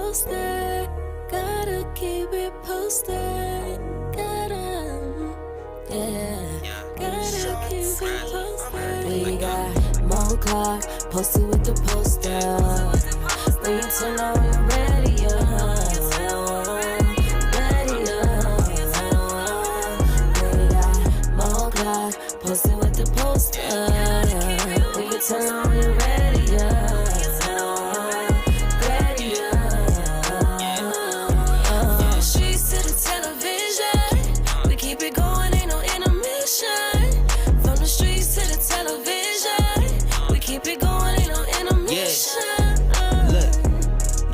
posted. Gotta keep it posted. Gotta keep it posted. We got more clock posted with the poster. When you turn on your radio, we got more clock posted with the poster. When you turn on your radio.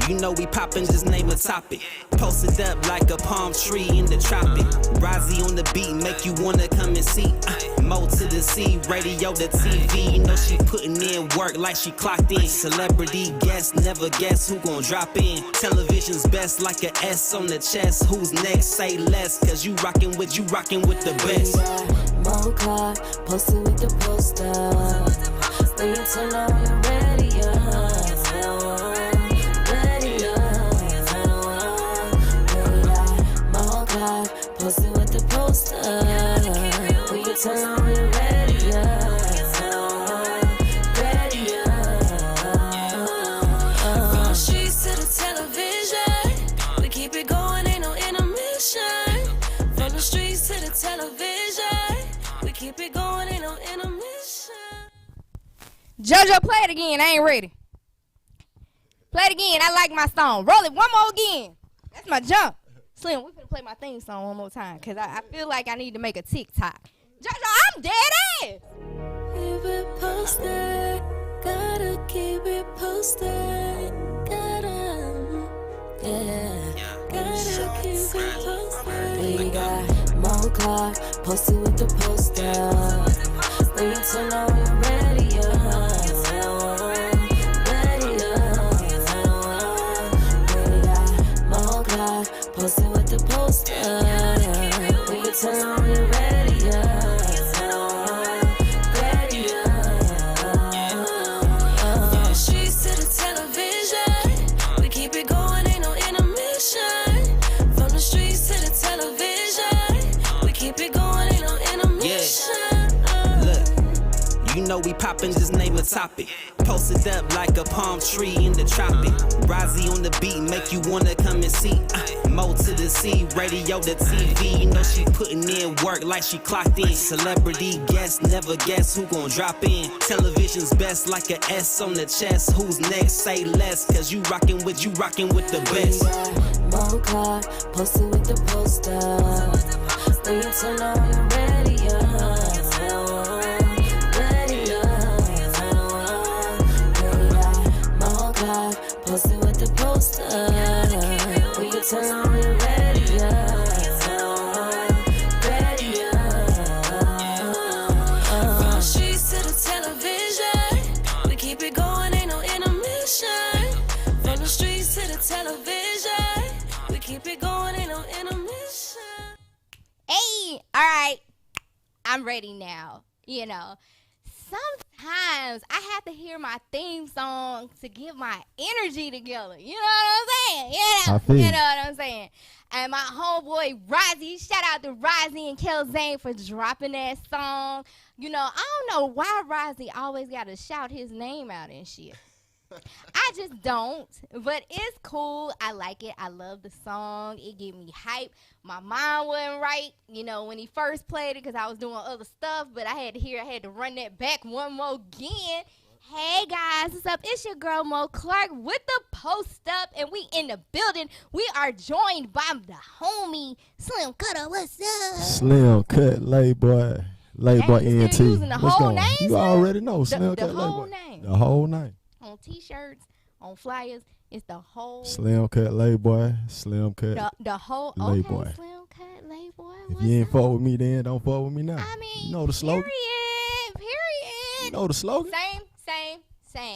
You know we poppin', just name a topic. Posted up like a palm tree in the tropic. Rozzy on the beat, make you wanna come and see. Mo to the C, radio to TV. You know she putting in work like she clocked in. Celebrity guest, never guess who gon' drop in. Television's best like a S on the chest. Who's next? Say less, cause you rockin' with the best. Mo clock, posted with the poster. When you turn on your radio. Posted with the poster. When you turn on your radio. From the streets to the television, we keep it going, ain't no intermission. From the streets to the television, we keep it going, ain't no intermission. JoJo, play it again. I ain't ready. Play it again. I like my song. Roll it one more again. That's my jump. Slim, we finna play my theme song one more time, cause I feel like I need to make a TikTok. JoJo, I'm dead ass. Keep it posted, gotta keep it posted, gotta keep it posted. We got more clock posted with the poster. When you turn on your radio. Posted with the poster. When you turn on your radio. From the streets to the television, we keep it going, ain't no intermission. From the streets to the television, we keep it going, ain't no intermission. Look, you know we poppin', just name a topic. Posted up like a palm tree in the tropic. Rozzy on the beat, make you wanna come and see. Mo to the C, radio to TV. You know she putting in work like she clocked in. Celebrity guest, never guess who gon' drop in. Television's best like a S on the chest. Who's next? Say less, cause you rockin' with the best. Mo clock posted with the poster. When you turn on your radio. Posted with the poster. When you turn on your radio. From the streets to the television, we keep it going, ain't no intermission. From the streets to the television, we keep it going, ain't no intermission. Hey, all right, I'm ready now. You know, sometimes I have to hear my theme song to get my energy together. You know what I'm saying? You know what I'm saying? And my homeboy Rozzy, shout out to Rozzy and Kel Zane for dropping that song. You know, I don't know why Rozzy always got to shout his name out and shit. I just don't, but it's cool. I like it. I love the song. It gave me hype. My mind wasn't right, you know, when he first played it because I was doing other stuff, but I had to run that back one more again. Hey guys, what's up? It's your girl Mo Clark with the Post Up, and we in the building. We are joined by the homie Slim Cutta. What's up? Slim Cut, Layboy ENT. Using the What's whole going on? name, You already know Slim Cut, the whole Layboy. name. The whole name. On t-shirts, on flyers, it's the whole Slim Cut, Layboy. Slim Cut. the whole Layboy. Okay, Slim Cut, Layboy. If you ain't fuck with me then, don't fuck with me now. I mean, you know the slogan. Period. You know the slogan. Same.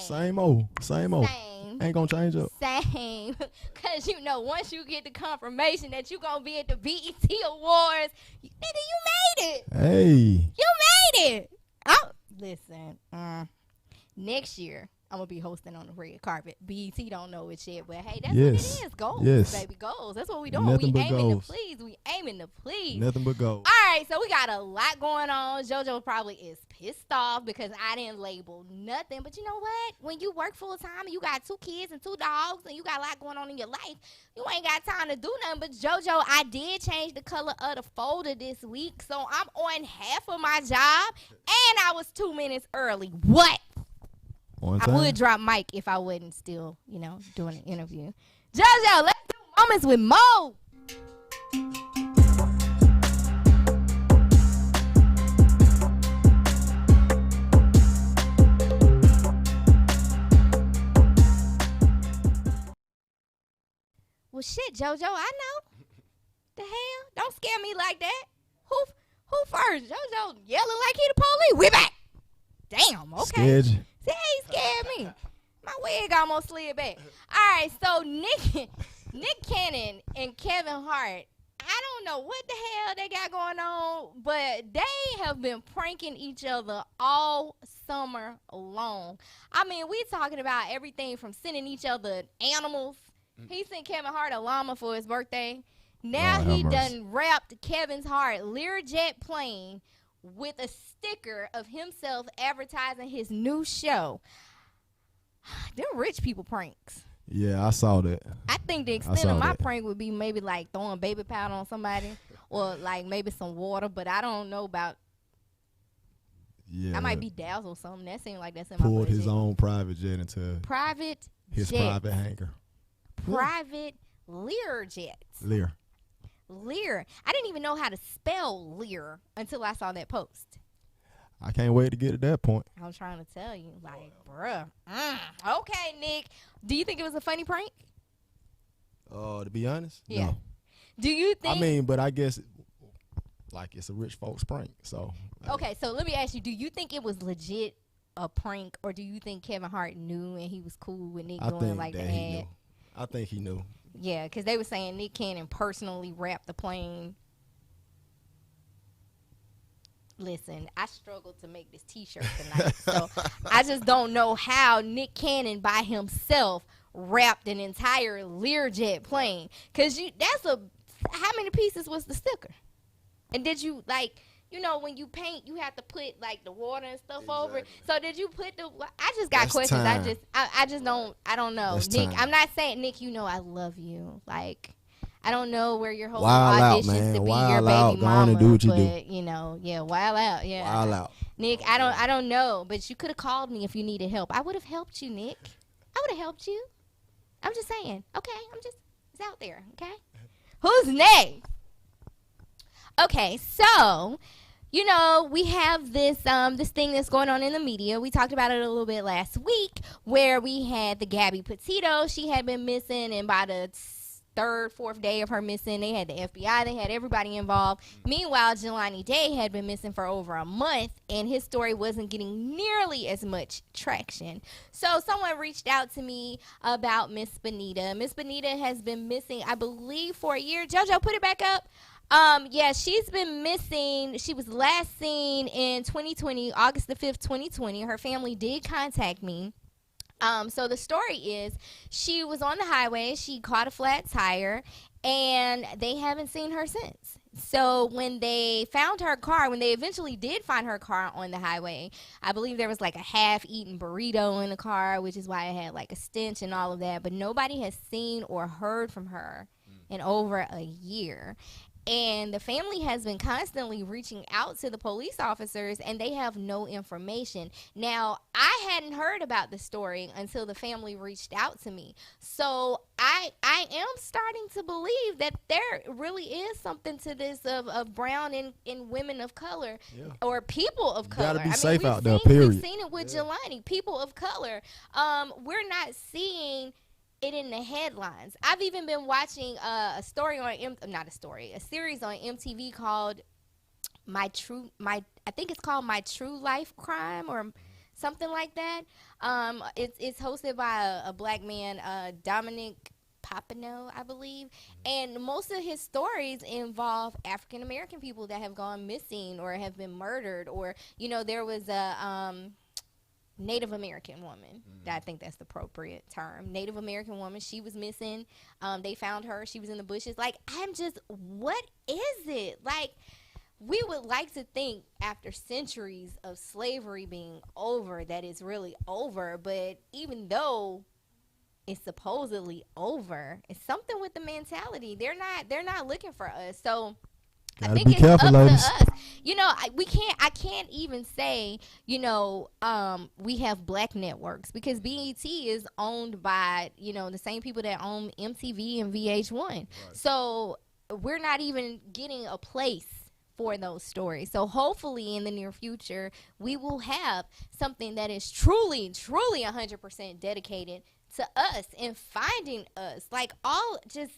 Same old. Ain't gonna change up. Same. Cause you know, once you get the confirmation that you gonna be at the BET Awards, nigga, you made it. Hey. You made it. Oh, listen. Next year, I'm gonna be hosting on the red carpet. BET don't know it yet, but hey, that's Yes. what it is. Goals, Yes. baby, goals. That's what we doing. Nothing We but aiming goals. to please. We aiming to please. Nothing but gold. All right, so we got a lot going on. JoJo probably is pissed off because I didn't label nothing. But you know what? When you work full time and you got 2 kids and 2 dogs and you got a lot going on in your life, you ain't got time to do nothing. But JoJo, I did change the color of the folder this week, so I'm on half of my job, and I was 2 minutes early. What? On I time. would drop mic if I wasn't still, doing an interview. JoJo, let's do moments with Mo. Well, shit, JoJo, I know. The hell? Don't scare me like that. Who first? JoJo yelling like he the police. We back. Damn, okay. Scared you? See, he scared me. My wig almost slid back. All right, so Nick Cannon and Kevin Hart, I don't know what the hell they got going on, but they have been pranking each other all summer long. I mean, we talking about everything from sending each other animals. He sent Kevin Hart a llama for his birthday. Now he done wrapped Kevin's Hart Learjet plane with a sticker of himself advertising his new show. Them rich people pranks. Yeah, I saw that. I think the extent of my prank would be maybe like throwing baby powder on somebody or like maybe some water, but I don't know about. Yeah, I might be dazzled or something. That seemed like that's in my pulled budget. his own private jet into Private his jet. private hangar. Private Learjets. Lear. Lear. I didn't even know how to spell Lear until I saw that post. I can't wait to get to that point. I'm trying to tell you, like, bruh. Okay, Nick. Do you think it was a funny prank? To be honest, Yeah. no. Do you think? I mean, but I guess like it's a rich folks prank. So Okay, so let me ask you: do you think it was legit a prank, or do you think Kevin Hart knew and he was cool with Nick I doing think like the that ad? he knew. I think he knew. Yeah, because they were saying Nick Cannon personally wrapped the plane. Listen, I struggled to make this T-shirt tonight, so I just don't know how Nick Cannon by himself wrapped an entire Learjet plane. Cause how many pieces was the sticker? And did you when you paint, you have to put like the water and stuff over it. So did you put I just got That's questions. time. I don't know. That's Nick, time. I'm not saying, Nick, I love you. Like, I don't know where your whole Wild out, auditions man. to be Wild your baby out. Go on mama, and do what you but do. yeah, wild out, yeah. Wild out. Nick, I don't know, but you could have called me if you needed help. I would have helped you, Nick. I would have helped you. I'm just saying. Okay, it's out there. Okay, who's next? Okay, so we have this this thing that's going on in the media. We talked about it a little bit last week, where we had the Gabby Petito. She had been missing, and by the 3rd, 4th day of her missing, they had the FBI, they had everybody involved. Meanwhile, Jelani Day had been missing for over a month, and his story wasn't getting nearly as much traction. So someone reached out to me about Miss Benita. Miss Benita has been missing, I believe, for a year. JoJo, put it back up. Yeah, she's been missing. She was last seen in 2020, August the 5th, 2020. Her family did contact me. So the story is she was on the highway. She caught a flat tire, and they haven't seen her since. So when they found her car, when they eventually did find her car on the highway, I believe there was like a half-eaten burrito in the car, which is why it had like a stench and all of that. But nobody has seen or heard from her in over a year. And the family has been constantly reaching out to the police officers, and they have no information. Now, I hadn't heard about the story until the family reached out to me. So I am starting to believe that there really is something to this of brown and women of color, or people of color. Gotta be safe out there, period. We've seen it with Jelani, people of color. We're not seeing it in the headlines. I've even been watching a series on MTV called I think it's called My True Life Crime or something like that. It's hosted by a black man, Dominic Papineau, I believe, and most of his stories involve African American people that have gone missing or have been murdered, or there was Native American woman. I think that's the appropriate term. Native American woman. She was missing. They found her. She was in the bushes. Like, what is it? Like, we would like to think after centuries of slavery being over that it's really over. But even though it's supposedly over, it's something with the mentality. They're not looking for us. So I think it's careful, up ladies. To us. You know, I can't even say, you know, we have black networks because BET is owned by, you know, the same people that own MTV and VH1. Right. So we're not even getting a place for those stories. So hopefully in the near future, we will have something that is truly 100% dedicated to us and finding us. Like, all just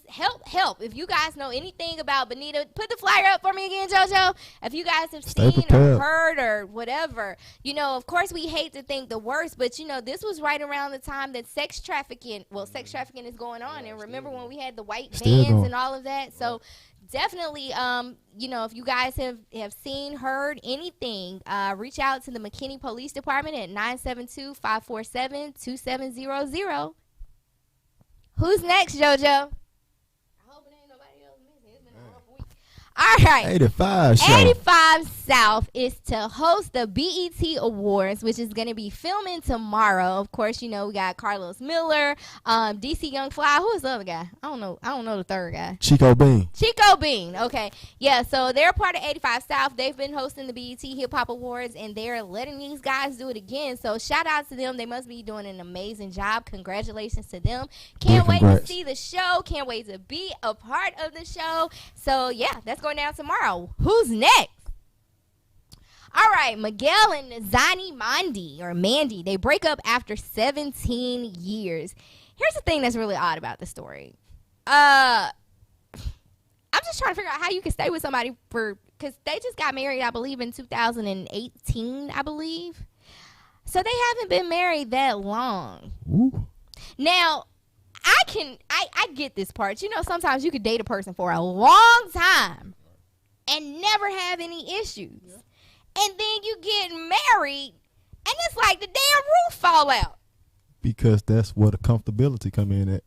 help. If you guys know anything about Bonita, put the flyer up for me again, JoJo. If you guys have seen or heard or whatever, you know, of course we hate to think the worst, but you know, this was right around the time that sex trafficking is going on. And remember when we had the white vans and all of that? So definitely, you know, if you guys have seen, heard anything, reach out to the McKinney Police Department at 972-547-2700. Who's next, JoJo? All right. 85 South is to host the BET Awards, which is going to be filming tomorrow. Of course, you know, we got Carlos Miller, DC Young Fly. Who is the other guy? I don't know the third guy. Chico Bean. Okay. Yeah, so they're part of 85 South. They've been hosting the BET Hip Hop Awards, and they're letting these guys do it again. So shout out to them. They must be doing an amazing job. Congratulations to them. Can't wait to see the show. Can't wait to be a part of the show. So, yeah, that's going down tomorrow. Who's next? All right, Miguel and Zani Mandy, they break up after 17 years. Here's the thing that's really odd about the story. I'm just trying to figure out how you can stay with somebody because they just got married, I believe, in 2018, I believe. So they haven't been married that long. Ooh. Now, I get this part. You know, sometimes you could date a person for a long time and never have any issues. Yeah. And then you get married, and it's like the damn roof fall out. Because that's where the comfortability come in at.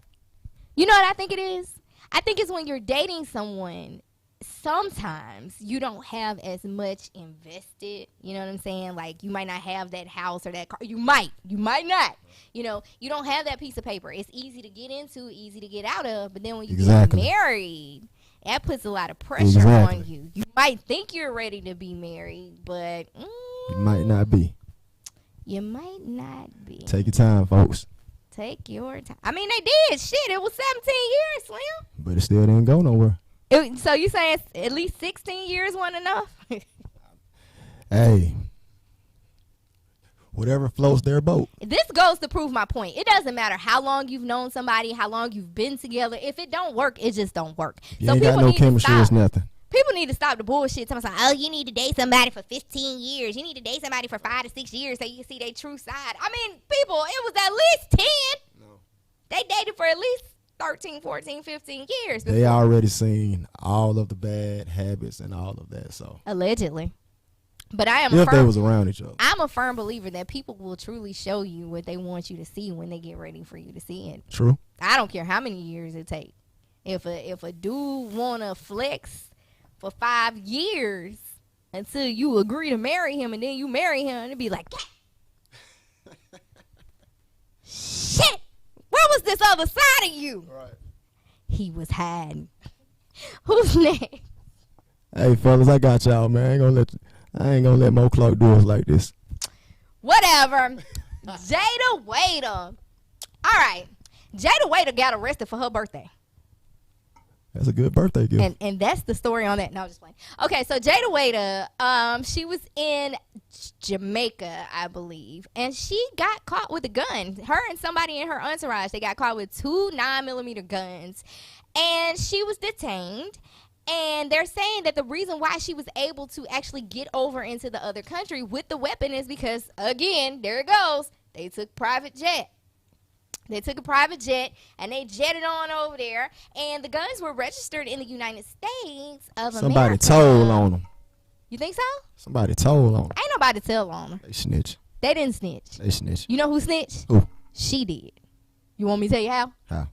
You know what I think it is? I think it's when you're dating someone, sometimes you don't have as much invested. You know what I'm saying? Like, you might not have that house or that car. You might not. You know, you don't have that piece of paper. It's easy to get into, easy to get out of. But then when you get married, that puts a lot of pressure on you. You might think you're ready to be married, but you might not be. You might not be. Take your time, folks. Take your time. I mean, they did. Shit, it was 17 years, Slim. But it still didn't go nowhere. So you saying at least 16 years wasn't enough? Hey. Whatever floats their boat. This goes to prove my point. It doesn't matter how long you've known somebody, how long you've been together. If it don't work, it just don't work. You ain't got no chemistry, it's nothing. People need to stop the bullshit. Someone's like, oh, you need to date somebody for 15 years. You need to date somebody for 5 to 6 years so you can see their true side. I mean, people, it was at least 10. No. They dated for at least 13, 14, 15 years. They already seen all of the bad habits and all of that. So allegedly. But I am if they was around each other. I'm a firm believer that people will truly show you what they want you to see when they get ready for you to see it. True. I don't care how many years it takes. If a dude wanna flex for 5 years until you agree to marry him and then you marry him, it'd be like, shit, where was this other side of you? Right. He was hiding. Who's next? Hey fellas, I got y'all, man. I ain't gonna let Mo Clark do us like this. Whatever. Jada Waiter. All right. Jada Waiter got arrested for her birthday. That's a good birthday gift. And that's the story on that. No, just playing. Okay, so Jada Waiter, she was in Jamaica, I believe, and she got caught with a gun. Her and somebody in her entourage, they got caught with 2 9mm guns, and she was detained. And they're saying that the reason why she was able to actually get over into the other country with the weapon is because, again, there it goes, they took private jet. They took a private jet, and they jetted on over there, and the guns were registered in the United States of America. Somebody told on them. You think so? Somebody told on them. Ain't nobody tell on them. They snitch. They didn't snitch. They snitch. You know who snitched? Who? She did. You want me to tell you how? How?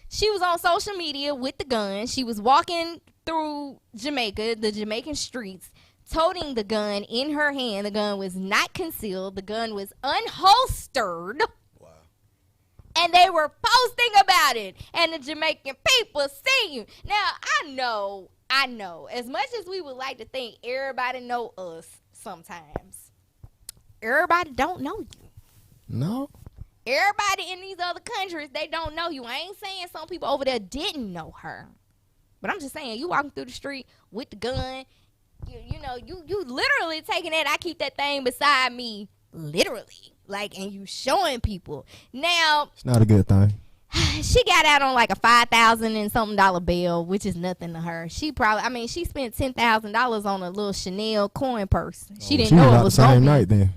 She was on social media with the gun. She was walking through Jamaica, the Jamaican streets, toting the gun in her hand. The gun was not concealed. The gun was unholstered. Wow. And they were posting about it. And the Jamaican people see you. Now, I know, as much as we would like to think everybody know us sometimes, everybody don't know you. No. Everybody in these other countries, they don't know you. I ain't saying some people over there didn't know her. But I'm just saying, you walking through the street with the gun, you literally taking that. I keep that thing beside me, literally. Like, and you showing people. Now, It's not a good thing. she got out on like a $5,000 and something bill, which is nothing to her. She spent $10,000 on a little Chanel coin purse. She didn't know it was the same going night then.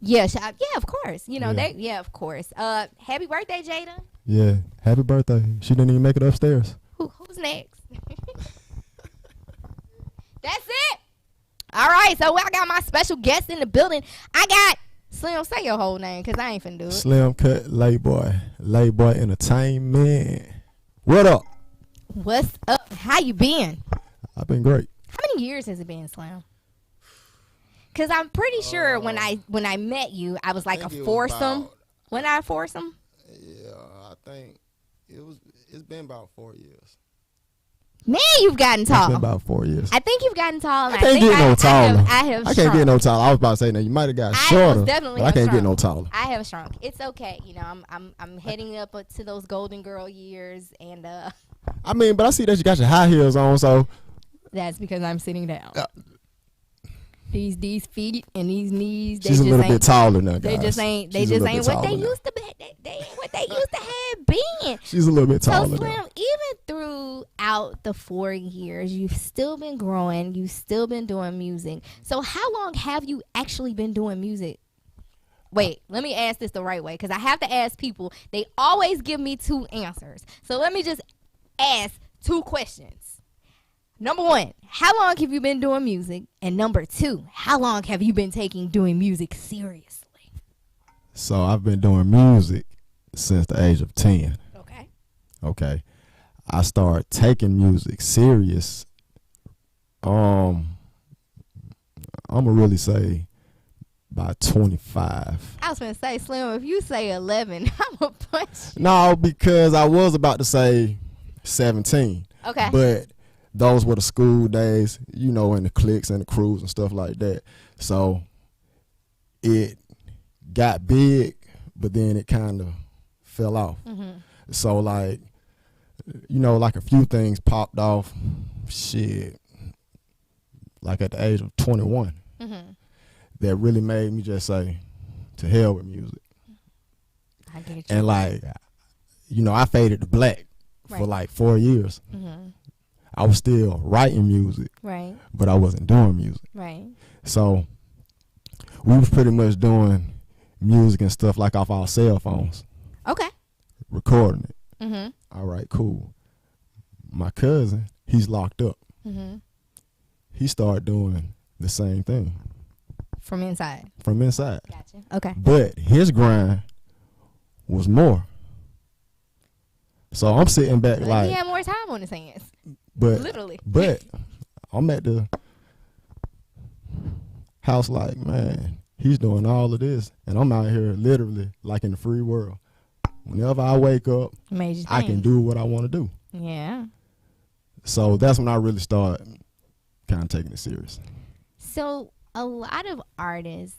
Yeah, of course. Of course. Happy birthday, Jada. Yeah. Happy birthday. She didn't even make it upstairs. Who's next? That's it. All right, so I got my special guest in the building. I got Slim. Say your whole name, cause I ain't finna do it. Slim Cut Layboy Entertainment. What up? What's up? How you been? I've been great. How many years has it been, Slim? Cause I'm pretty sure when I met you, I was like a foursome. When I foursome? Yeah, I think it's been about 4 years. Man, you've gotten tall. It's been about 4 years. I think you've gotten tall. I can't get no taller. I can't get no taller. I was about to say that you might have got shorter, but I can't get no taller. I have shrunk. It's okay. I'm heading up to those golden girl years, and I mean, but I see that you got your high heels on, so that's because I'm sitting down. These feet and these knees. She's a little bit taller now, guys. They just ain't what they used to be. They ain't what they used to have been. She's a little bit taller So Slim, now. even throughout the 4 years, you've still been growing. You've still been doing music. So how long have you actually been doing music? Wait, let me ask this the right way, because I have to ask people. They always give me 2 answers. So let me just ask 2 questions. Number 1, how long have you been doing music? And number 2, how long have you been doing music seriously? So I've been doing music since the age of 10. Okay. I started taking music serious. I'm gonna really say by 25. I was gonna say, Slim, if you say 11, I'm gonna punch you. No, because I was about to say 17. Okay. But those were the school days, and the cliques and the crews and stuff like that. So it got big, but then it kind of fell off. Mm-hmm. So like a few things popped off. Shit. Like at the age of 21. Mm-hmm. That really made me just say, to hell with music. I get you. And I faded to black for like 4 years. Mm-hmm. I was still writing music, right, but I wasn't doing music. Right. So we was pretty much doing music and stuff like off our cell phones. Okay. Recording it. Mm-hmm. All right, cool. My cousin, he's locked up. Mm-hmm. He started doing the same thing. From inside. Gotcha. Okay. But his grind was more. So I'm sitting back like he had more time on his hands. But literally. But I'm at the house like, man, he's doing all of this, and I'm out here literally like in the free world. Whenever I wake up, I can do what I want to do. Yeah. So that's when I really started kind of taking it serious. So a lot of artists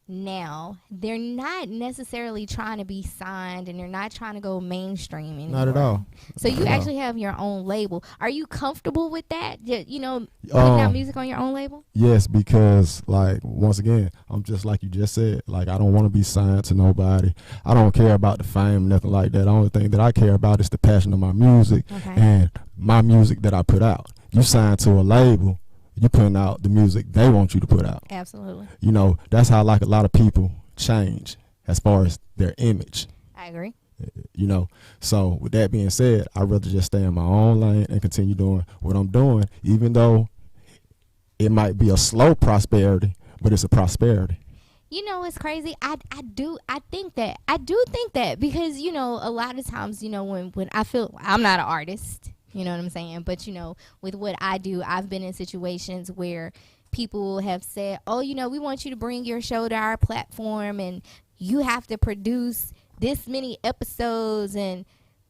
now, they're not necessarily trying to be signed, and they're not trying to go mainstream anymore. Not at all. So you actually have your own label. Are you comfortable with that? Putting out music on your own label? Yes, because once again, I'm just like you just said. I don't want to be signed to nobody. I don't care about the fame, nothing like that. The only thing that I care about is the passion of my music and my music that I put out. You sign to a label, you putting out the music they want you to put out. Absolutely. That's how a lot of people change as far as their image. I agree. So with that being said, I'd rather just stay in my own lane and continue doing what I'm doing, even though it might be a slow prosperity, but it's a prosperity. You know what's crazy? I do think that because a lot of times when I feel I'm not an artist, you know what I'm saying, but with what I do, I've been in situations where people have said, oh, we want you to bring your show to our platform and you have to produce this many episodes and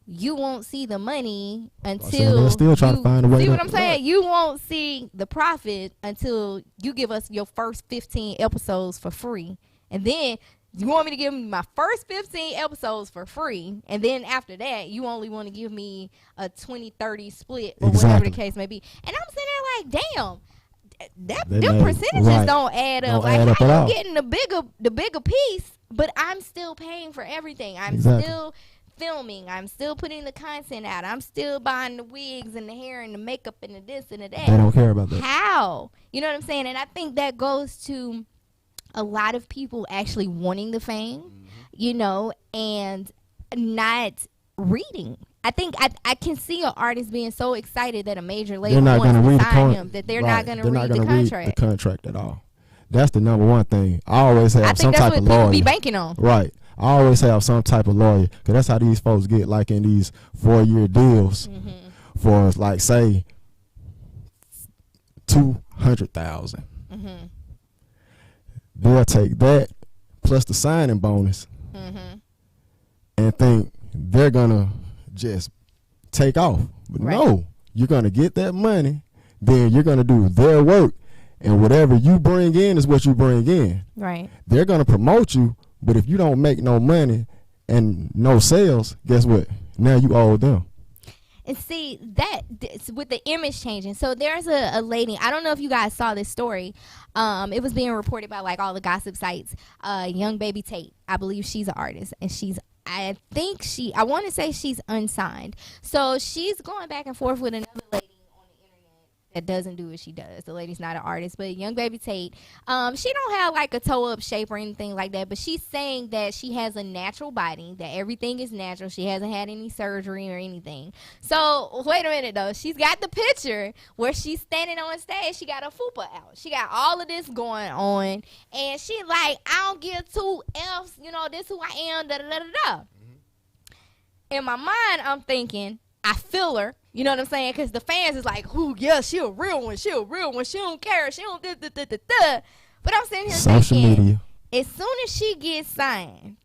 you won't see the money until they're still trying to find a way. See what I'm saying? You won't see the profit until you give us your first 15 episodes for free. And then you want me to give me my first 15 episodes for free. And then after that, you only want to give me a 20-30 split or whatever the case may be. And I'm sitting there like, damn, them percentages don't add up. Like, how you getting the bigger piece, but I'm still paying for everything. I'm still filming, I'm still putting the content out, I'm still buying the wigs and the hair and the makeup and the this and the that. They don't care about that. How? You know what I'm saying? And I think that goes to a lot of people actually wanting the fame, and not reading. I think I can see an artist being so excited that a major label wants to sign him that they're not going to read the contract. The contract at all. That's the number one thing. I always have some type of lawyer. I think that's what people be banking on. Right. I always have some type of lawyer, because that's how these folks get, like in these 4-year deals for, like, say, $200,000. They'll take that plus the signing bonus and think they're gonna just take off. But no, you're gonna get that money, then you're gonna do their work, and whatever you bring in is what you bring in. Right. They're gonna promote you. But if you don't make no money and no sales, guess what? Now you owe them. And see, that's with the image changing. So there's a lady, I don't know if you guys saw this story. It was being reported by like all the gossip sites. Young Baby Tate, I believe she's an artist. And I want to say she's unsigned. So she's going back and forth with another lady that doesn't do what she does. The lady's not an artist, but Young Baby Tate, she don't have like a toe up shape or anything like that, but she's saying that she has a natural body, that everything is natural. She hasn't had any surgery or anything. So wait a minute though, she's got the picture where she's standing on stage. She got a fupa out. She got all of this going on, and she like, I don't give two F's. This who I am. Da da da da. In my mind, I'm thinking, I feel her. You know what I'm saying? Because the fans is like, "Ooh, yeah, she a real one. She a real one. She don't care. She don't da da da da da." But I'm sitting here social media. As soon as she gets signed,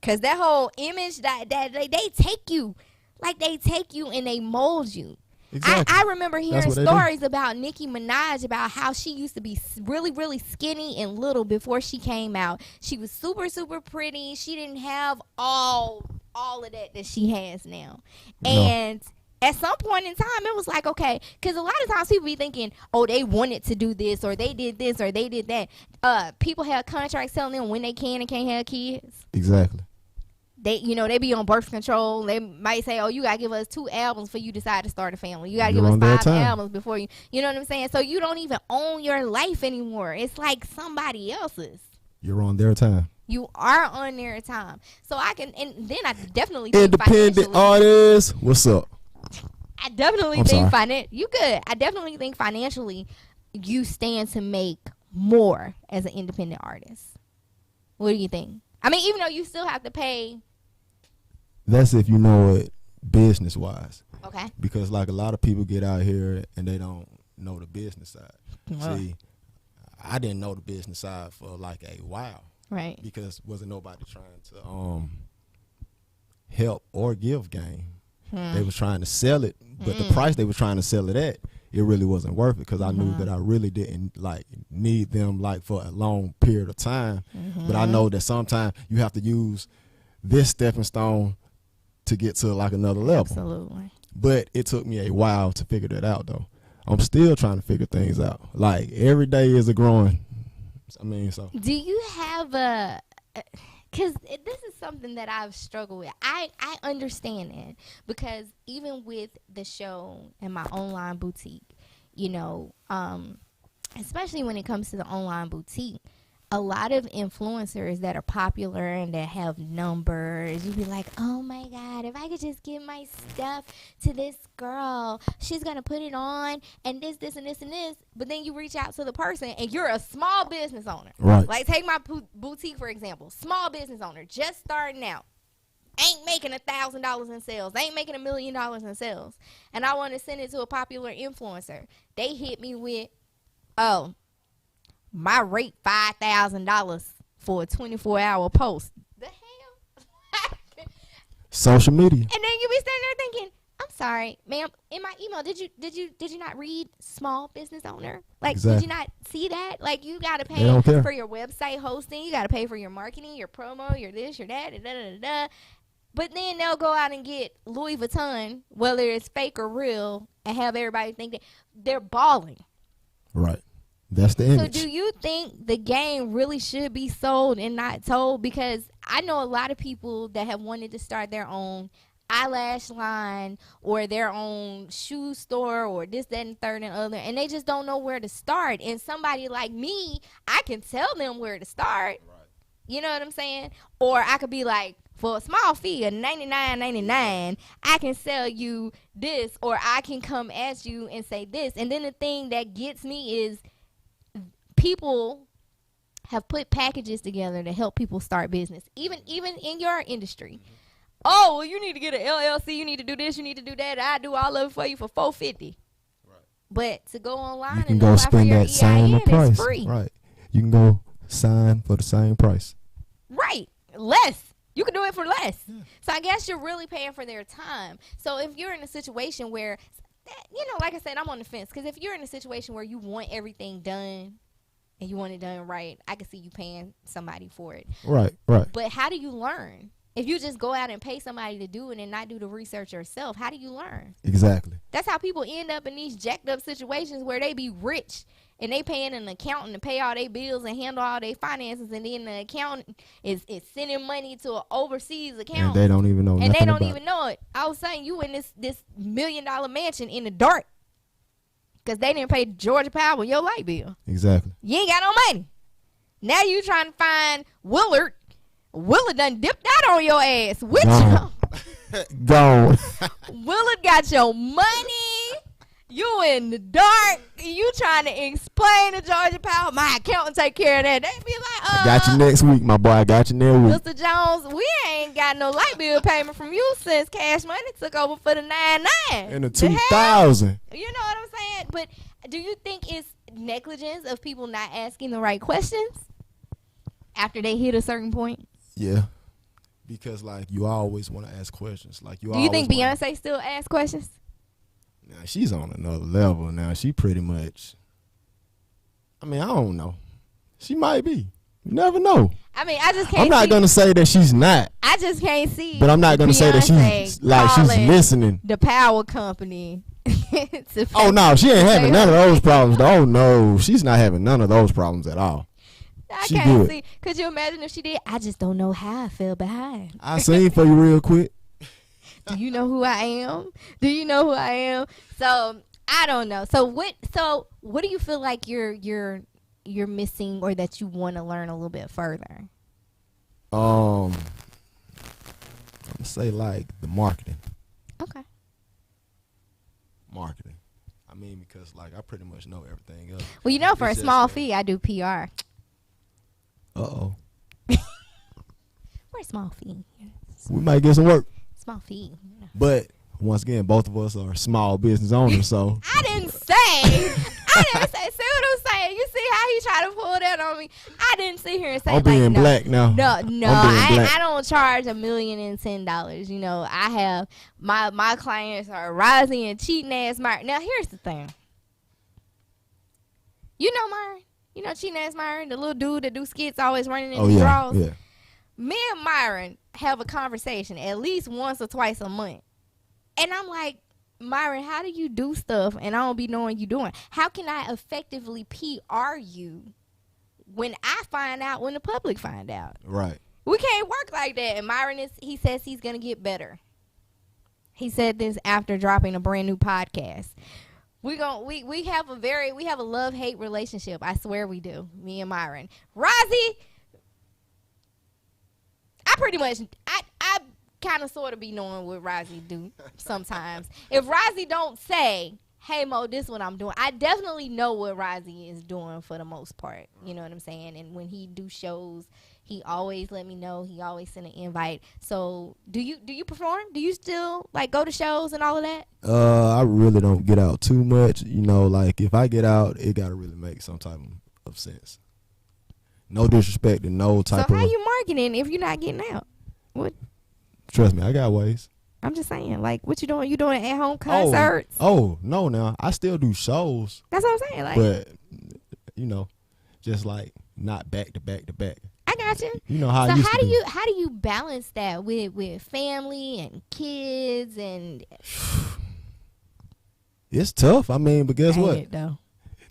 because that whole image that they take you, like they take you and they mold you. Exactly. I remember hearing stories about Nicki Minaj, about how she used to be really, really skinny and little before she came out. She was super, super pretty. She didn't have all of that she has now. No. And at some point in time, it was like, okay, because a lot of times people be thinking, oh, they wanted to do this, or they did this, or they did that. People have contracts telling them when they can and can't have kids. Exactly. They be on birth control. They might say, oh, you got to give us 2 albums before you decide to start a family. You got to give us 5 albums before you know what I'm saying? So you don't even own your life anymore. It's like somebody else's. You're on their time. You are on their time. So and then I definitely think independent artists, what's up? I definitely think you good. I definitely think financially you stand to make more as an independent artist. What do you think? I mean, even though you still have to pay. That's if you know it business wise. Okay. Because like a lot of people get out here and they don't know the business side. See, I didn't know the business side for like a while. Right. Because wasn't nobody trying to help or give game. They was trying to sell it, but the price they were trying to sell it at, it really wasn't worth it, because I knew that I really didn't like need them like for a long period of time. But I know that sometimes you have to use this stepping stone to get to like another level. Absolutely. But it took me a while to figure that out though. I'm still trying to figure things out. Like every day is a growing. I mean, so. Do you have because this is something that I've struggled with. I understand it, because even with the show and my online boutique, especially when it comes to the online boutique, a lot of influencers that are popular and that have numbers, you'd be like, oh my God, if I could just give my stuff to this girl, she's going to put it on and this, and this, and this. But then you reach out to the person and you're a small business owner. Right. Like take my boutique, for example. Small business owner, just starting out. Ain't making $1,000 in sales. Ain't making $1 million in sales. And I want to send it to a popular influencer. They hit me with, oh, my rate $5,000 for a 24-hour post. The hell? Social media. And then you be standing there thinking, I'm sorry, ma'am. In my email, did you not read small business owner? Like, exactly. Did you not see that? Like, you gotta pay for your website hosting. You gotta pay for your marketing, your promo, your this, your that, da da da da. But then they'll go out and get Louis Vuitton, whether it's fake or real, and have everybody think that they're balling. Right. That's the image. So do you think the game really should be sold and not told? Because I know a lot of people that have wanted to start their own eyelash line or their own shoe store or this, that, and third and other, and they just don't know where to start. And somebody like me, I can tell them where to start. Right. You know what I'm saying? Or I could be like, for a small fee of $99.99, I can sell you this, or I can come at you and say this. And then the thing that gets me is people have put packages together to help people start business, even in your industry. Oh, well, you need to get an LLC. You need to do this. You need to do that. I do all of it for you for $450. Right. But to go online you can and go apply for spend your that same EIN, price. it's free. Right. You can go sign for the same price. Right. Less. You can do it for less. Yeah. So I guess you're really paying for their time. So if you're in a situation where, like I said, I'm on the fence. Because if you're in a situation where you want everything done and you want it done right, I can see you paying somebody for it. Right, right. But how do you learn? If you just go out and pay somebody to do it and not do the research yourself, how do you learn? Exactly. That's how people end up in these jacked up situations where they be rich and they paying an accountant to pay all their bills and handle all their finances, and then the accountant is sending money to an overseas account. And they don't even know nothing about it. And they don't even know it. I was saying you in this $1 million mansion in the dark because they didn't pay Georgia Power your light bill. Exactly. You ain't got no money. Now you trying to find Willard. Willard done dipped out on your ass. Which Gone. Willard got your money. You in the dark. You trying to explain to Georgia Power. My accountant take care of that. They be like, got you next week, my boy. I got you next week. Mr. Jones, we ain't got no light bill payment from you since Cash Money took over for the 99. In the 2000. You know what I'm saying? But do you think it's negligence of people not asking the right questions after they hit a certain point? Yeah. Because, like, you always want to ask questions. Like, do you think Beyonce still asks questions? Now, she's on another level now. She pretty much, I don't know. She might be. You never know. I just can't I'm not going to say that she's not. I just can't see. But I'm not going to say that she's listening. The power company. Oh, no. She ain't having none of those problems. Oh, no. She's not having none of those problems at all. I can't see. Could you imagine if she did? I just don't know how I feel behind. I sing for you real quick. Do you know who I am? Do you know who I am? So I don't know. So what do you feel like you're missing, or that you want to learn a little bit further? I'm gonna say like the marketing. Okay. Marketing. Because like I pretty much know everything else. Well, for a small fee, I do PR. Uh-oh. We're a small fee. We might get some work. Small fee. But once again, both of us are small business owners, so I didn't say. See what I'm saying? You see how he tried to pull that on me? I didn't sit here and say, I'm being black now. No, I don't charge $1,010,000. You know, I have my clients are rising and cheating ass Myron. Now here's the thing. You know Myron? You know cheating ass Myron, the little dude that do skits always running in the draws? Yeah. Me and Myron have a conversation at least once or twice a month. And I'm like, Myron, how do you do stuff and I don't be knowing you doing? How can I effectively PR you when I find out, when the public find out? Right. We can't work like that. And Myron, he says he's going to get better. He said this after dropping a brand new podcast. We have a love-hate relationship. I swear we do. Me and Myron. Rozzy, I pretty much I kind of sort of be knowing what Rozzy do sometimes. If Rozzy don't say, "Hey Mo, this is what I'm doing," I definitely know what Rozzy is doing for the most part. You know what I'm saying? And when he do shows, he always let me know. He always send an invite. So do you perform? Do you still like go to shows and all of that? I really don't get out too much. You know, like if I get out, it gotta really make some type of sense. No disrespect and no type of. So how you marketing if you're not getting out? What? Trust me, I got ways. I'm just saying, like, what you doing? You doing at home concerts? Oh no, now I still do shows. That's what I'm saying. Like, but you know, just like not back to back to back. I got you. You know how. So I how do you balance that with family and kids and? It's tough. I mean, but guess what? Though.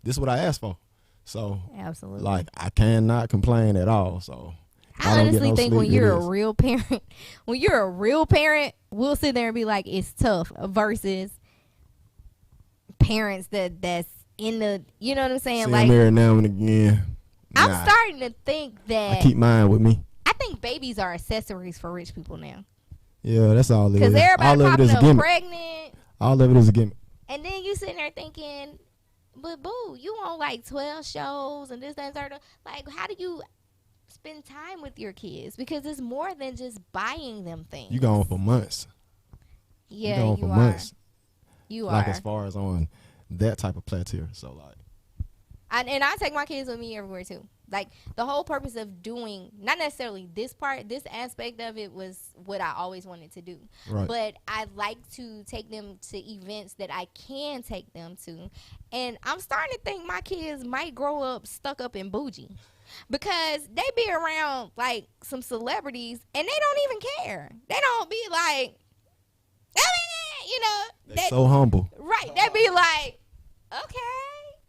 This is what I asked for. So absolutely, like I cannot complain at all. So I honestly think when you're a real parent, we'll sit there and be like, it's tough versus parents that's in the, you know what I'm saying? Like every now and again. I'm starting to think that I keep mine with me. I think babies are accessories for rich people now. Yeah, that's all it is. Because everybody popping up pregnant. All of it is a gimmick. And then you sitting there thinking, but boo, you on like 12 shows and this, that, and third. Like, how do you spend time with your kids? Because it's more than just buying them things. You going for months. Yeah, you going for months. You like are. as far as on that type of plateau. So like. And I take my kids with me everywhere too. Like the whole purpose of doing, not necessarily this aspect of it was what I always wanted to do. Right. But I like to take them to events that I can take them to. And I'm starting to think my kids might grow up stuck up in bougie. Because they be around like some celebrities and they don't even care. They don't be like, you know. They're so humble. Right. They be like, okay.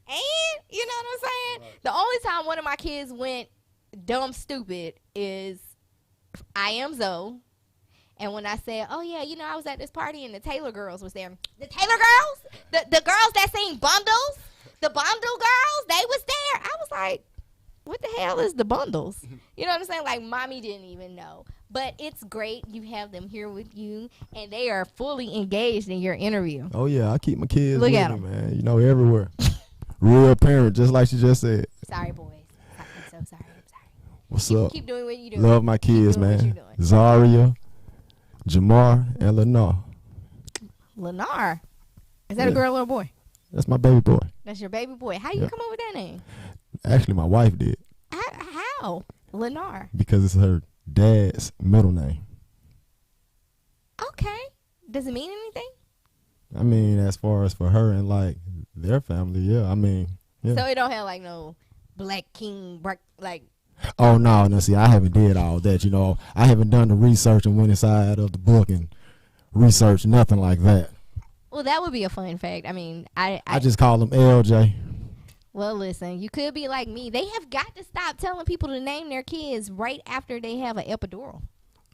And you know what I'm saying? Right. The only time one of my kids went dumb stupid is I Am Zoe. And when I said, oh yeah, you know, I was at this party and the Taylor girls was there. The Taylor girls? The girls that sing Bundles? The Bundle girls? They was there. I was like, what the hell is the Bundles? You know what I'm saying? Like mommy didn't even know. But it's great. You have them here with you and they are fully engaged in your interview. Oh yeah, I keep my kids Look with at me, them. man. You know, everywhere. Real parent, just like she just said. Sorry, boys. I'm so sorry. I'm sorry. What's up? Keep doing what you do. Love my kids, man. Zaria, Jamar, and Lennar. Lennar? Is that a girl or a boy? That's my baby boy. That's your baby boy. How you come up with that name? Actually, my wife did. How? Lennar? Because it's her dad's middle name. Okay. Does it mean anything? I mean, as far as for her and like their family, yeah. I mean, yeah. So it don't have like no Black King, like. Oh no! See, I haven't did all that. You know, I haven't done the research and went inside of the book and researched nothing like that. Well, that would be a fun fact. I mean, I just call them LJ. Well, listen, you could be like me. They have got to stop telling people to name their kids right after they have an epidural.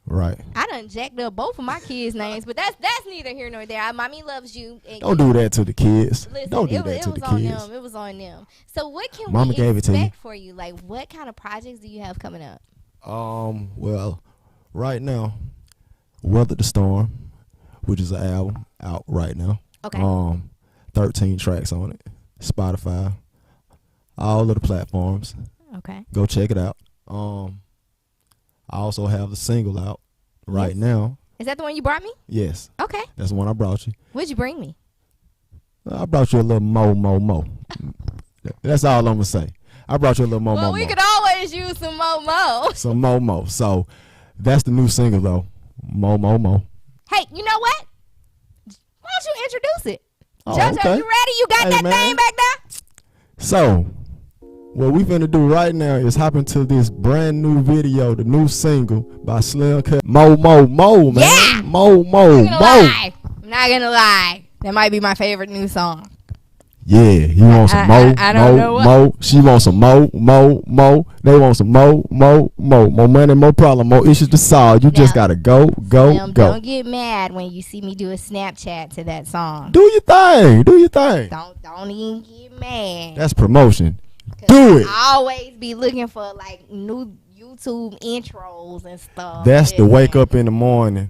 Right. I done jacked up both of my kids' names, but that's neither here nor there. Mommy loves you. Don't do that to the kids. Listen, don't do that to the kids. It was on them. So what can Mama we expect you. For you? Like, what kind of projects do you have coming up? Well, right now, Weather the Storm, which is an album out right now. Okay. 13 tracks on it. Spotify, all of the platforms. Okay. Go check it out. I also have the single out right now. Is that the one you brought me? Yes. Okay. That's the one I brought you. What'd you bring me? I brought you a little mo. That's all I'm going to say. I brought you a little mo. Well, we could always use some mo. Some mo. So that's the new single, though. Mo. Hey, you know what? Why don't you introduce it? Oh, JoJo, okay. you ready? You got that thing back there? So what we finna do right now is hop into this brand new video, the new single by Slim Cutta. Mo, man. Yeah. Mo. I'm not gonna lie. That might be my favorite new song. Yeah, he wants some more, I don't know what. more. She wants some more. They want some more money, more problem, more issues to solve. You just gotta go. Slim, don't get mad when you see me do a Snapchat to that song. Do your thing. Don't even get mad. That's promotion. Do it. I always be looking for like new YouTube intros and stuff. That's the wake up in the morning.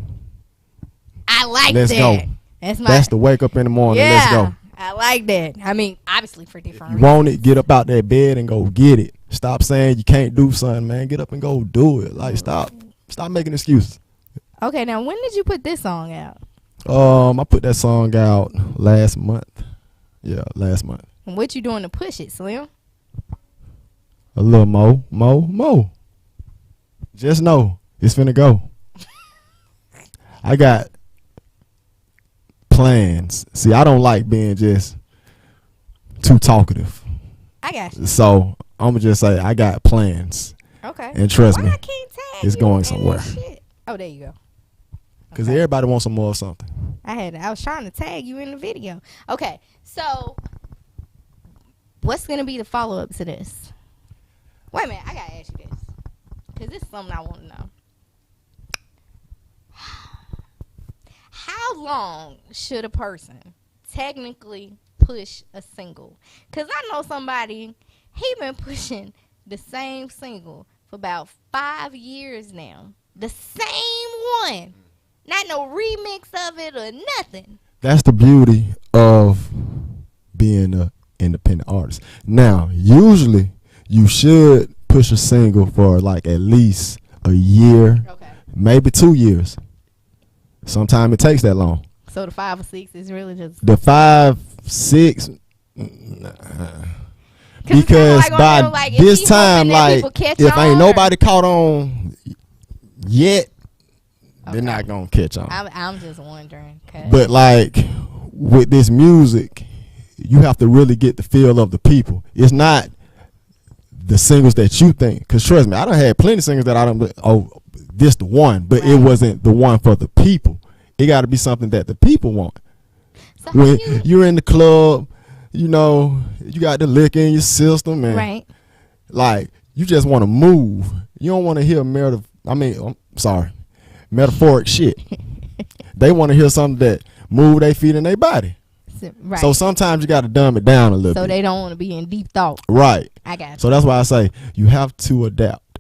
I like Let's that. go. That's the wake up in the morning. Yeah, Let's go. I like that. I mean, obviously for different You reasons. want it, get up out that bed and go get it. Stop saying you can't do something, man. Get up and go do it. Like stop making excuses. Okay, now when did you put this song out? I put that song out last month. Yeah, last month. And what you doing to push it, Slim? A little more. Just know it's finna go. I got plans. See, I don't like being just too talkative. I got you. So I'm gonna just say I got plans. Okay. And trust Why me, I can't tag it's you going in somewhere. that shit? Oh, there you go. Cause everybody wants some more of something. I was trying to tag you in the video. Okay, so what's gonna be the follow up to this? Wait a minute, I gotta ask you this, cause this is something I want to know. How long should a person technically push a single? Cause I know somebody, he been pushing the same single for about 5 years now. The same one. Not no remix of it or nothing. That's the beauty of being an independent artist. Now, usually you should push a single for like at least a year, maybe 2 years. Sometimes it takes that long. So the 5 or 6 is really just the 5, 6. Because by this time, like if ain't nobody caught on yet, they're not gonna catch on. I'm just wondering. But like with this music, you have to really get the feel of the people. It's not the singles that you think. Cause trust me, I done had plenty of singles that I don't. Oh, this the one, but it wasn't the one for the people. It got to be something that the people want. So when you're in the club, you know you got the liquor in your system, and like you just want to move. You don't want to hear metaphoric shit. They want to hear something that move their feet and their body. Right. So sometimes you got to dumb it down a little bit. So they don't want to be in deep thought. Right. I got you. So that's why I say you have to adapt.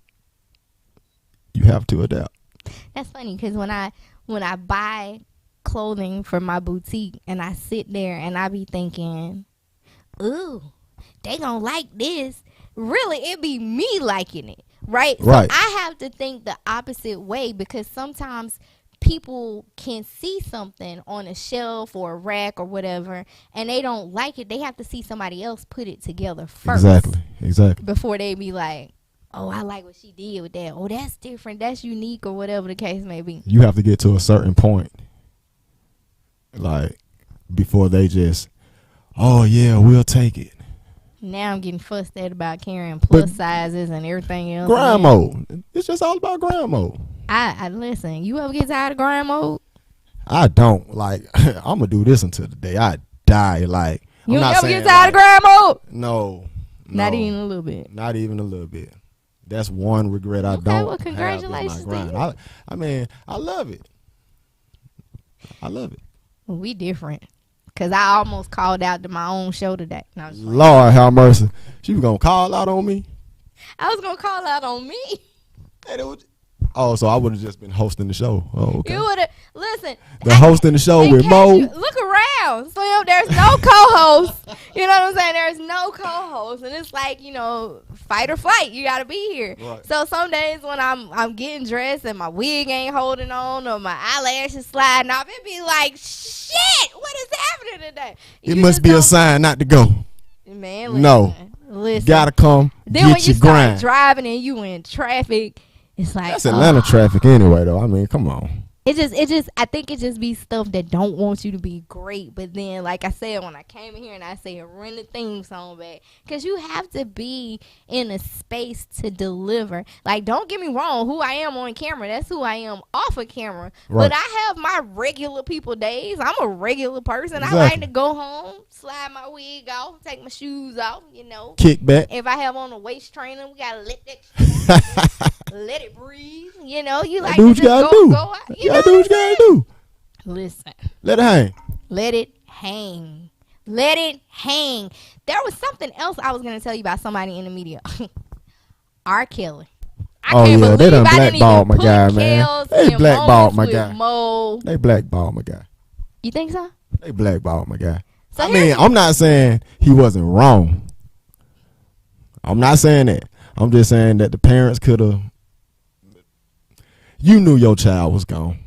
You have to adapt. That's funny because when I buy clothing for my boutique and I sit there and I be thinking, ooh, they gonna like this. Really, it be me liking it. Right? Right. So I have to think the opposite way because sometimes people can see something on a shelf or a rack or whatever and they don't like it. They have to see somebody else put it together first. Exactly. Before they be like, oh, I like what she did with that. Oh, that's different. That's unique or whatever the case may be. You have to get to a certain point. Like, before they just, oh, yeah, we'll take it. Now I'm getting fussed at about carrying plus sizes and everything else. Grind mode. It's just all about grind mode. I listen, you ever get tired of grind mode? I don't. Like, I'm going to do this until the day I die. Like, you I'm not ever saying, get tired of grind mode? No. Not even a little bit. Not even a little bit. That's one regret I don't well, congratulations have with my grind. I mean, I love it. I love it. Well, we different. Because I almost called out to my own show today. Lord have mercy. She was going to call out on me? I was going to call out on me. Oh, so I would have just been hosting the show. Oh, okay. You would have, listen. Hosting the show with Mo. Look around. Slim, there's no co-host. You know what I'm saying? There's no co-host. And it's like, you know, fight or flight. You got to be here. Right. So some days when I'm getting dressed and my wig ain't holding on or my eyelashes sliding off, it be like, shit, what is happening today? It must be a sign not to go. Man, listen. No. Listen. Gotta come. Then when you start driving and you in traffic, it's like that's Atlanta traffic anyway, though. I mean, come on. I think it just be stuff that don't want you to be great. But then, like I said, when I came in here and I said, run the theme song back. Because you have to be in a space to deliver. Like, don't get me wrong, who I am on camera, that's who I am off of camera. Right. But I have my regular people days. I'm a regular person. Exactly. I like to go home, slide my wig off, take my shoes off, you know. Kick back. If I have on a waist trainer, we got to let that let it breathe. You know, you like do to what you just gotta do. go out. You gotta do what you gotta do. Listen. Let it hang. Let it hang. Let it hang. There was something else I was going to tell you about somebody in the media. R. Kelly. I can't believe they done I didn't blackballed even my put guy, man. Kels They in blackballed my moments guy. with Mo. They blackballed my guy. You think so? They blackballed my guy. So I mean, I'm not saying he wasn't wrong. I'm not saying that. I'm just saying that the parents could have. You knew your child was gone.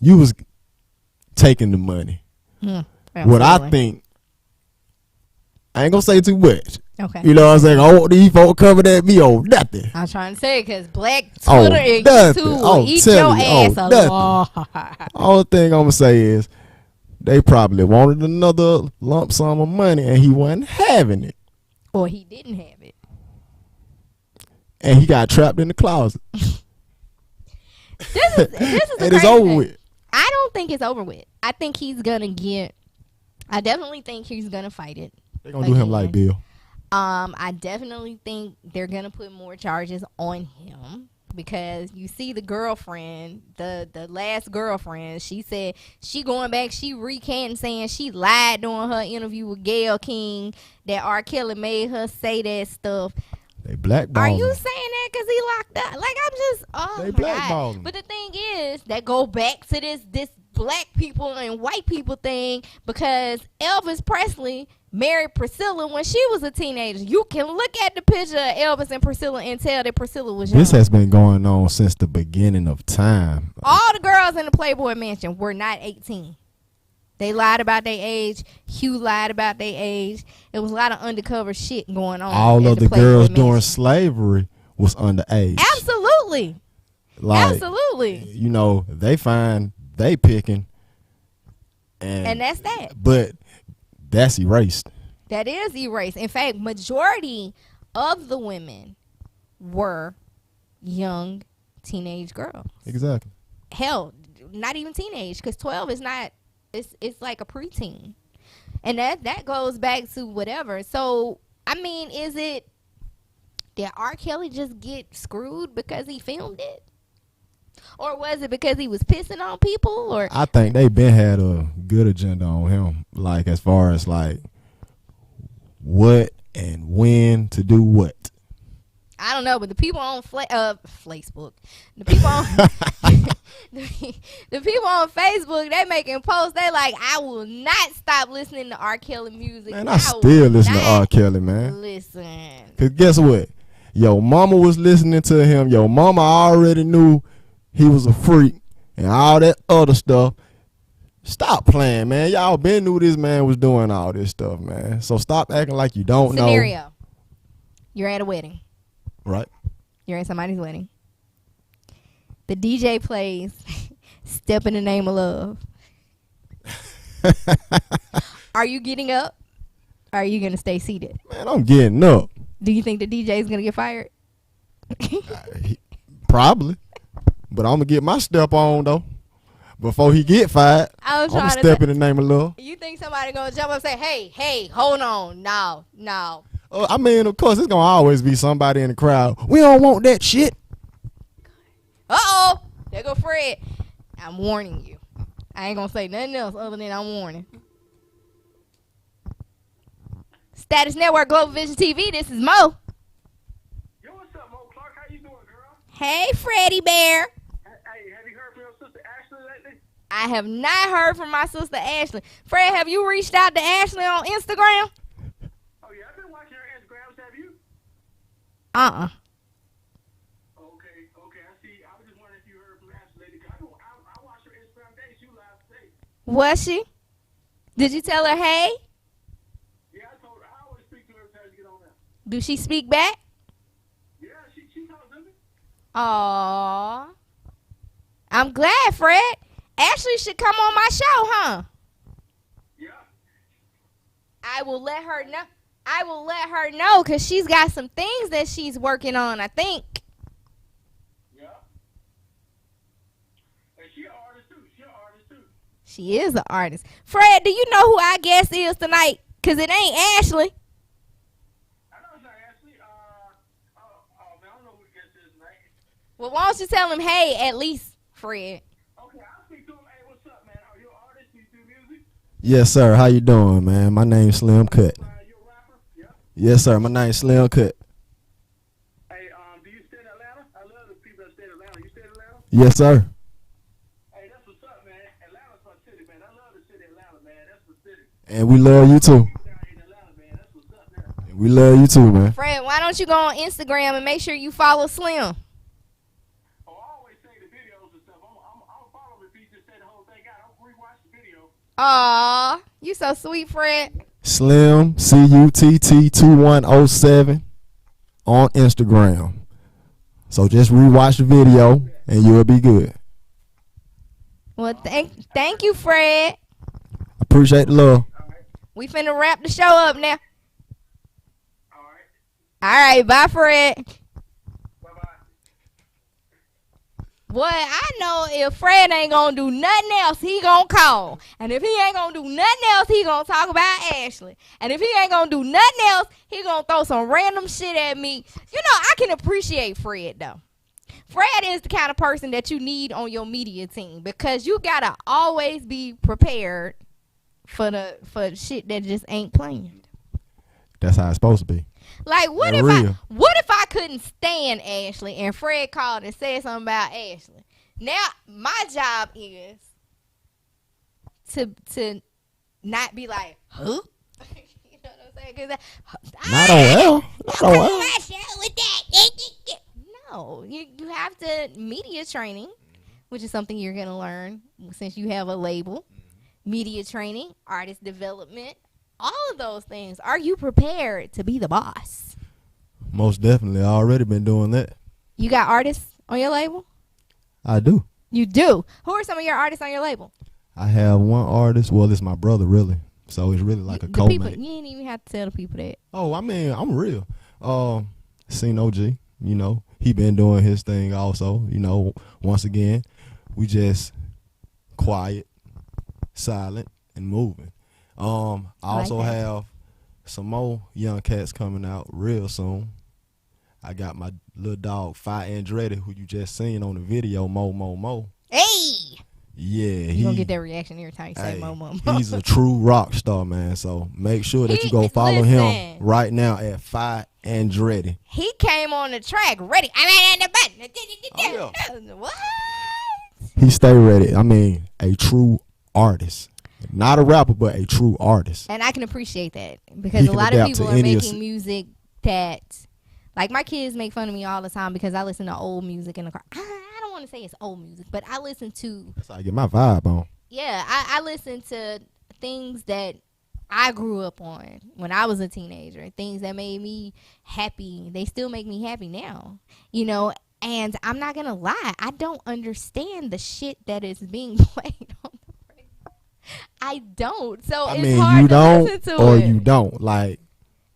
You was taking the money. What I think, I ain't gonna say too much. Okay. You know what I'm saying? I want these folks coming at me on nothing. I'm trying to say because Black Oh, Twitter and nothing. YouTube Oh, will eat tell your you. ass Oh, alive. Only thing I'm gonna say is they probably wanted another lump sum of money and he wasn't having it. Or he didn't have it. And he got trapped in the closet. This is the And it's crazy over thing. with. I don't think it's over with. I think he's gonna get. I definitely think he's gonna fight it. They're gonna do him like Bill. I definitely think they're gonna put more charges on him because you see the girlfriend, the last girlfriend, she said she going back, she recanting saying she lied during her interview with Gayle King that R. Kelly made her say that stuff. They blackballed Are you him. saying that because he locked up? Like, I'm just, oh They my blackballed God. him. But the thing is, that go back to this black people and white people thing because Elvis Presley married Priscilla when she was a teenager. You can look at the picture of Elvis and Priscilla and tell that Priscilla was young. This has been going on since the beginning of time. All the girls in the Playboy Mansion were not 18. They lied about their age. Hugh lied about their age. There was a lot of undercover shit going on. All at of the Playboy girls Mansion. during slavery was underage. Absolutely. Like, Absolutely. you know, they picking. And that's that. But that's erased. That is erased. In fact, majority of the women were young teenage girls. Exactly. Hell, not even teenage, because 12 is not. It's like a preteen, and that goes back to whatever. So I mean, did R. Kelly just get screwed because he filmed it, or was it because he was pissing on people? Or I think they been had a good agenda on him, like as far as like what and when to do what. I don't know, but the people on Facebook, the people on the people on Facebook, they making posts. They like, I will not stop listening to R. Kelly music. Man, I still listen to R. Kelly, man. Listen, Cause guess what? Your mama was listening to him. Your mama already knew he was a freak and all that other stuff. Stop playing, man. Y'all been knew this man was doing all this stuff, man. So stop acting like you don't know. Scenario: you're at a wedding. Right. You're at somebody's wedding. The DJ plays "Step in the Name of Love." Are you getting up? Or are you gonna stay seated? Man, I'm getting up. Do you think the DJ is gonna get fired? Probably. But I'm gonna get my step on though. Before he get fired, I'm gonna step in the name of love. You think somebody gonna jump up and say, hey, hold on, no. I mean, of course, it's gonna always be somebody in the crowd. We don't want that shit. Uh-oh, there go Fred. I'm warning you. I ain't gonna say nothing else other than I'm warning. Status Network, Global Vision TV, this is Mo. Yo, what's up, Mo Clark? How you doing, girl? Hey, Freddie Bear. Hey, have you heard from your sister Ashley lately? I have not heard from my sister Ashley. Fred, have you reached out to Ashley on Instagram? Oh, yeah, I've been watching her Instagrams. Have you? Uh-uh. Okay, I see. I was just wondering if you heard from Ashley lately. I watch her Instagram days. She live today. Was she? Did you tell her, hey? Yeah, I told her. I always speak to her every time she get on there. Do she speak back? Yeah, she talks to me. Aww. I'm glad, Fred. Ashley should come on my show, huh? Yeah. I will let her know because she's got some things that she's working on, I think. Yeah. And she an artist too. She is an artist. Fred, do you know who our guest is tonight? Because it ain't Ashley. I know it's not Ashley. Man, I don't know who the guest is tonight. Well, why don't you tell him, hey, at least, Fred. Okay, I'll speak to him. Hey, what's up, man? Are you an artist? Do you do music? Yes, sir. How you doing, man? My name's Slim Cut. You a rapper? Yeah. Yes, sir. My name's Slim Cut. Hey, do you stay in Atlanta? I love the people that stay in Atlanta. You stay in Atlanta? Yes, sir. Hey, that's what's up, man. Atlanta's my city, man. I love the city of Atlanta, man. That's the city. And we love you too. Down in Atlanta, man. That's what's up there. And we love you too, man. Fred, why don't you go on Instagram and make sure you follow Slim? Oh, I always say the videos and stuff. I'm following if he just say the whole thing out. I'll rewatch the video. Aw, you so sweet, Fred. Slim CUTT 2107 on Instagram. So just rewatch the video and you'll be good. Well, thank you, Fred. Appreciate the love. We finna wrap the show up now. All right. All right, bye, Fred. Bye-bye. Boy, I know if Fred ain't gonna do nothing else, he gonna call. And if he ain't gonna do nothing else, he gonna talk about Ashley. And if he ain't gonna do nothing else, he gonna throw some random shit at me. You know, I can appreciate Fred, though. Fred is the kind of person that you need on your media team because you gotta always be prepared for shit that just ain't planned. That's how it's supposed to be. Like, what That if I couldn't stand Ashley and Fred called and said something about Ashley? Now my job is to not be like, huh? You know what I'm saying? Not on L. Not on L. No, you have to media training, which is something you're gonna learn since you have a label. Media training, artist development, all of those things. Are you prepared to be the boss? Most definitely. I already been doing that. You got artists on your label? I do. You do. Who are some of your artists on your label? I have one artist. Well, it's my brother, really. So it's really like a The people, co-mate. you ain't even have to tell the people that. Oh, I mean, I'm real. Seen OG, you know, he been doing his thing also. You know, once again, we just quiet, silent, and moving. I also that. have some more young cats coming out real soon. I got my little dog, Fi Andretti, who you just seen on the video, Mo. Hey! Yeah, You gonna get that reaction every time you say Mo. He's a true rock star, man. So make sure that you go follow him right now at Fi Andretti. He came on the track ready. I mean, the button. Oh, What? He stay ready. I mean, a true artist. Not a rapper, but a true artist. And I can appreciate that because He a can lot of adapt people to are any making music that, like, my kids make fun of me all the time because I listen to old music in the car. I don't want to say it's old music, but I listen to, That's how I get my vibe on. yeah, I listen to things that I grew up on when I was a teenager, things that made me happy. They still make me happy now, you know. And I'm not gonna lie, I don't understand the shit that is being played on the radio. I don't. So I it's mean, hard you to don't listen to or it. you don't. Like,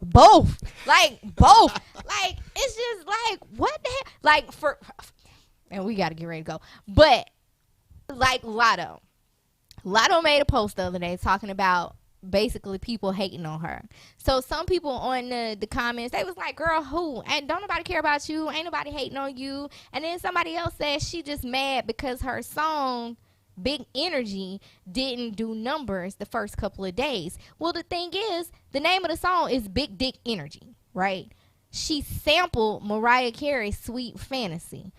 Both. Like, both. Like, it's just like, what the hell? Like, and we got to get ready to go. But, like, Lotto made a post the other day talking about basically people hating on her. So some people on the comments, they was like, girl, who? And don't nobody care about you. Ain't nobody hating on you. And then somebody else said she just mad because her song Big Energy didn't do numbers the first couple of days. Well, the thing is, the name of the song is Big Dick Energy, right? She sampled Mariah Carey's Sweet Fantasy.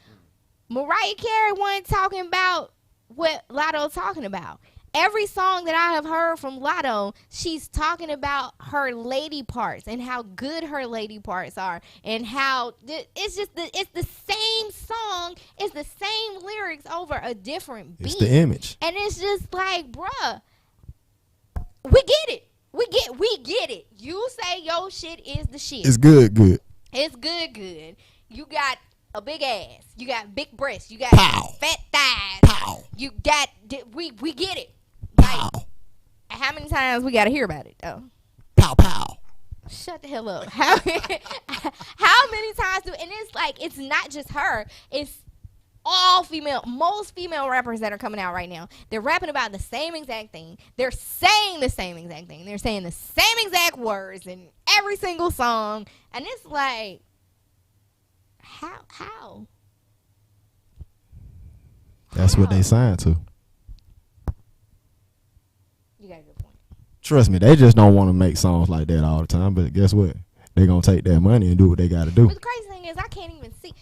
Mariah Carey wasn't talking about what Lotto talking about. Every song that I have heard from Lotto, she's talking about her lady parts and how good her lady parts are and how it's the same song, it's the same lyrics over a different beat. it's the image. And it's just like, bruh, we get it. We get it. You say your shit is the shit. It's good. It's good. You got a big ass. You got big breasts. You got Pow. fat thighs. Pow. You got we get it. Like, how many times we gotta hear about it though? Pow pow. Shut the hell up. How many times do, and it's like, it's not just her, it's all female, most female rappers that are coming out right now. They're rapping about the same exact thing. They're saying the same exact thing. They're saying the same exact words in every single song. And it's like, how? That's what they signed to. You got a good point. Trust me, they just don't want to make songs like that all the time. But guess what? They're going to take that money and do what they got to do. But the crazy thing is, I can't even see.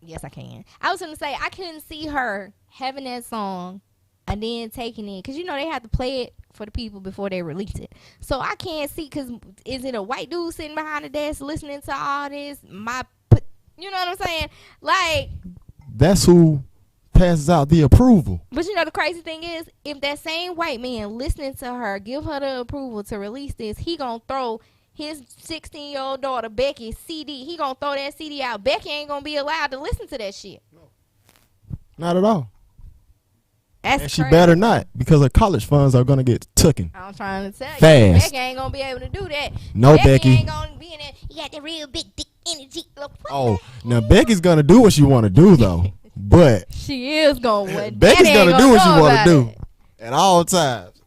Yes, I can. I was going to say, I couldn't see her having that song and then taking it. Because, you know, they have to play it for the people before they release it. So I can't see, because is it a white dude sitting behind the desk listening to all this? You know what I'm saying? Like, that's who passes out the approval. But you know the crazy thing is, if that same white man listening to her give her the approval to release this, he gonna throw his 16-year-old daughter Becky's CD. He gonna throw that CD out. Becky ain't gonna be allowed to listen to that shit. Not at all. That's and she crazy. better not, because her college funds are gonna get taken. I'm trying to tell you, fast. Becky ain't gonna be able to do that. No, Becky Becky ain't gonna be in there. You got the real big dick energy. Look, what Oh, the now Becky's gonna do what she want to do though, but she is gonna. Becky's gonna do what she want to do it. at all times.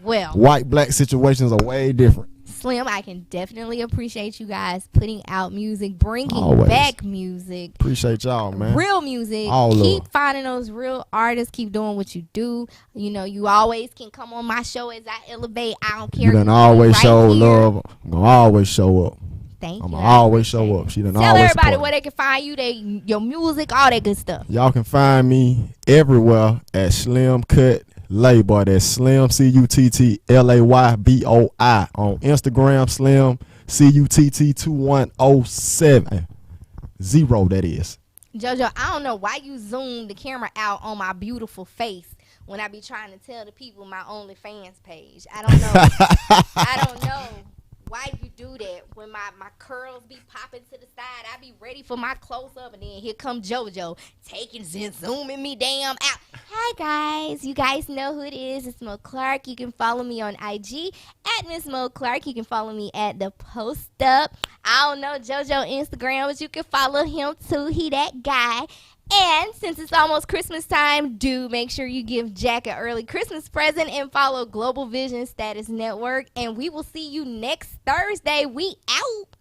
Well, White black situations are way different. Slim, I can definitely appreciate you guys putting out music, bringing Always. back music. Appreciate y'all, man. Real music. All keep love. finding those real artists. Keep doing what you do. You know, you always can come on my show as I elevate. I don't care. You done who always right show here. love. I'm gonna always show up. Thank I'm you. gonna I always appreciate show it. up. She done Tell always everybody support where me. they can find you. Your music, all that good stuff. Y'all can find me everywhere at Slim Cut Layboy. That's Slim CUTTLAYBOI on Instagram. Slim CUTT2107 0. That is. JoJo, I don't know why you zoom the camera out on my beautiful face when I be trying to tell the people my OnlyFans page. I don't know. I don't know why you do that. When my curls be popping to the side, I be ready for my close up, and then here come JoJo taking and zooming me damn out. Hi guys, you guys know who it is. It's Mo Clark. You can follow me on IG at Miss Mo Clark. You can follow me at DaPost Up. I don't know JoJo Instagram, but you can follow him too. He that guy. And since it's almost Christmas time, do make sure you give Jack an early Christmas present and follow Global Vision Status Network. And we will see you next Thursday. We out.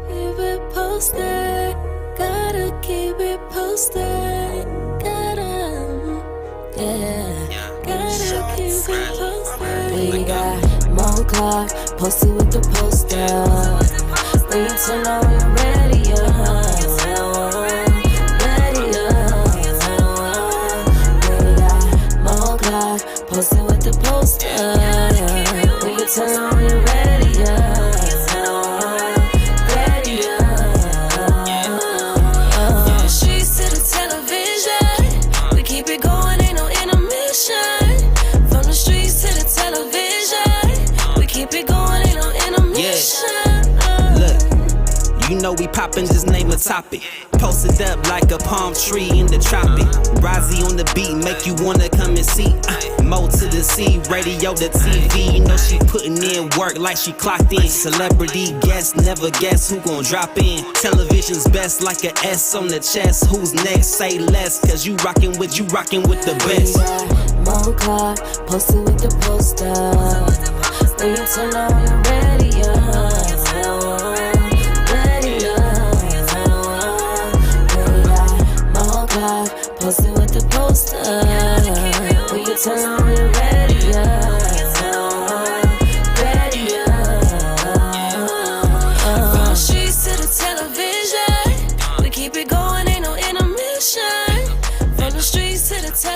Keep it posted, gotta keep it posted, gotta keep it posted. We got Mo Clark posted with the poster. When you turn on your radio, posted with the poster. When you turn on your radio, from the streets to the television, we keep it going, ain't no intermission. From the streets to the television, we keep it going, ain't no intermission. Look, you know we poppin', just name a topic. Posted up like a palm tree in the tropic. Rozzy on the beat, make you wanna come and see. Mo to the C, radio to TV. You know she putting in work like she clocked in. Celebrity guest, never guess who gon' drop in. Television's best like a S on the chest. Who's next? Say less, cause you rockin' with the best. Mo Clark posted with the poster. When you turn on your radio,